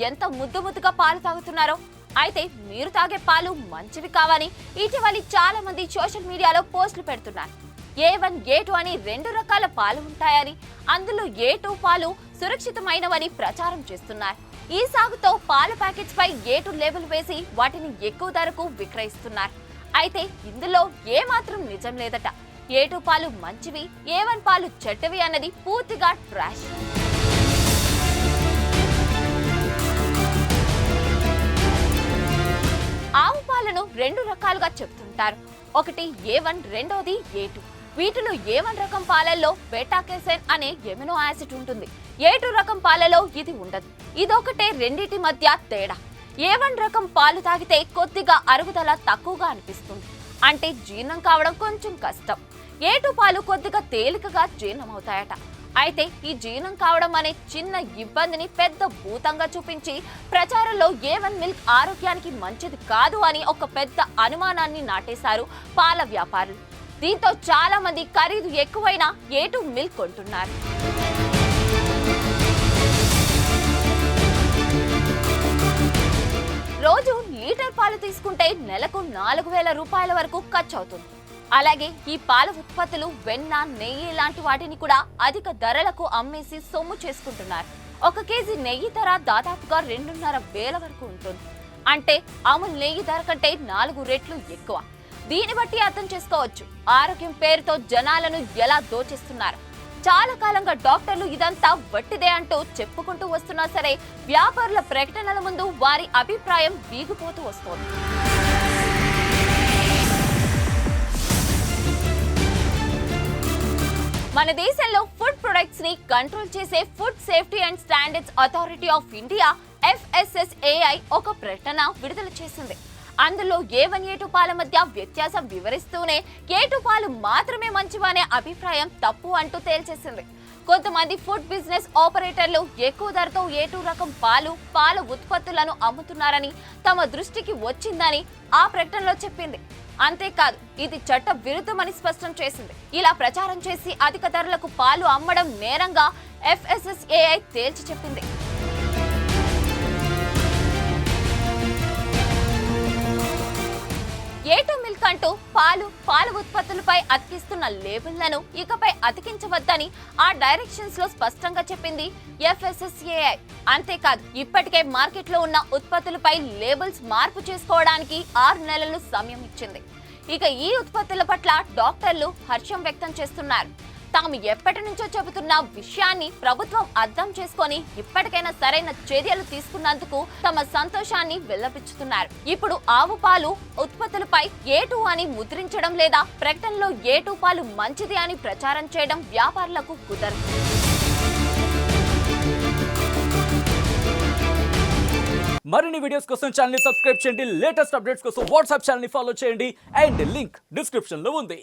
ఎంత ముద్దుగా పాలు తాగుతున్నారో. అయితే మీరు తాగే పాలు మంచివి కావని ఇటీవల చాలా మంది సోషల్ మీడియాలో పోస్టులు పెడుతున్నారు. A1, A2 అని 2 రకాల పాలు ఉంటాయని, అందులో A2 పాలు సురక్షితమైనవని ప్రచారం చేస్తున్నారు. ఈ సాగుతో పాల ప్యాకెట్స్ పై A2 లేబుల్ వేసి వాటిని ఎక్కువ ధరకు విక్రయిస్తున్నారు. అయితే ఇందులో ఏమాత్రం నిజం లేదట. A2 పాలు మంచివి, A1 పాలు చెడ్డవి అన్నది పూర్తిగా ట్రాష్. ఆవు పాలను 2 రకాలుగా చెప్తుంటారు. ఒకటి A1, రెండోది A2. వీటిలో A1 రకం పాలల్లో బెటా కెసైన్ అనే ఎమినో యాసిడ్ ఉంటుంది. A2 రకం పాలలో ఇది ఉండదు. ఇదొకటే రెండిటి మధ్య తేడా. A1 రకం పాలు తాగితే కొద్దిగా అరుగుదల తక్కువగా అనిపిస్తుంది, అంటే జీర్ణం కావడం కొంచెం కష్టం. A2 పాలు కొద్దిగా తేలికగా జీర్ణమవుతాయట. అయితే ఈ జీర్ణం కావడం అనే చిన్న ఇబ్బందిని పెద్ద భూతంగా చూపించి ప్రచారంలో A1 మిల్క్ ఆరోగ్యానికి మంచిది కాదు అని ఒక పెద్ద అనుమానాన్ని నాటేశారు పాల వ్యాపారులు. దీంతో చాలా మంది ఖరీదు ఎక్కువైన A2 మిల్క్ కొంటున్నారు. రోజు లీటర్ పాలు తీసుకుంటే నెలకు 4,000 రూపాయల వరకు ఖర్చు అవుతుంది. అలాగే ఈ పాల ఉత్పత్తులు వెన్న, నెయ్యి లాంటి వాటిని కూడా అధిక ధరలకు అమ్మేసి సొమ్ము చేసుకుంటున్నారు. 1 కేజీ నెయ్యి ధర దాదాపుగా 2,500 వరకు ఉంటుంది. అంటే అమూల్ నెయ్యి ధర కంటే 4 రెట్లు ఎక్కువ. దీన్ని బట్టి అర్థం చేసుకోవచ్చు ఆరోగ్యం పేరుతో జనాలను ఎలా దోచేస్తున్నారు. చాలా కాలంగా డాక్టర్లు ఇదంతా వట్టిదే అంటూ చెప్పుకుంటూ వస్తున్నా సరే, వ్యాపారుల ప్రకటనల ముందు వారి అభిప్రాయం వీగిపోతూ వస్తోంది. మన దేశంలో ఫుడ్ ప్రొడక్ట్స్ ని కంట్రోల్ చేసే food safety and standards authority of India FSSAI ఒక ప్రకటన విడుదల చేసింది. అందులో A1, A2 పాల మధ్య వ్యత్యాసం వివరిస్తూనే A2 పాలు మాత్రమే మంచివనే అభిప్రాయం తప్పు అంటూ తేల్చేసింది. కొంతమంది ఫుడ్ బిజినెస్ ఆపరేటర్లు ఎక్కువ ధరతో A2 రకం పాల ఉత్పత్తులను అమ్ముతున్నారని తమ దృష్టికి వచ్చిందని ఆ ప్రకటనలో చెప్పింది. అంతేకాదు, ఇది చట్ట విరుద్ధమని స్పష్టం చేసింది. ఇలా ప్రచారం చేసి అధిక ధరలకు పాలు అమ్మడం నేరంగా FSSAI తేల్చి చెప్పింది. A2 మిల్క్ అంటూ పాల ఉత్పత్తులపై అతికిస్తున్న లేబుల్లను ఇకపై అతికించవద్దని ఆ డైరెక్షన్స్ లో స్పష్టంగా చెప్పింది FSSAI. అంతేకాదు, ఇప్పటికే మార్కెట్లో ఉన్న ఉత్పత్తులపై లేబుల్స్ మార్పు చేసుకోవడానికి 6 నెలలు సమయం ఇచ్చింది. ఇక ఈ ఉత్పత్తుల పట్ల డాక్టర్లు హర్షం వ్యక్తం చేస్తున్నారు. తాము ఎప్పటి నుంచో చెబుతున్న విషయాన్ని ప్రభుత్వం అర్థం చేసుకొని ఇప్పటికైనా సరైన చర్యలు తీసుకున్నందుకు తమ సంతోషాన్ని వెల్లపించుతున్నారు. ఇప్పుడు ఆవు పాలు ఉత్పత్తులపై A2 అని ముద్రించడం లేదా ప్రకటనలో A2 పాలు మంచిది అని ప్రచారం చేయడం వ్యాపారులకు కుదరదు. మరిన్ని వీడియోస్ కోసం ఛానల్ ని సబ్స్క్రైబ్ చేయండి. లేటెస్ట్ అప్డేట్స్ కోసం వాట్సాప్ ఛానల్ ని ఫాలో చేయండి. అండ్ లింక్ డిస్క్రిప్షన్ లో ఉంది.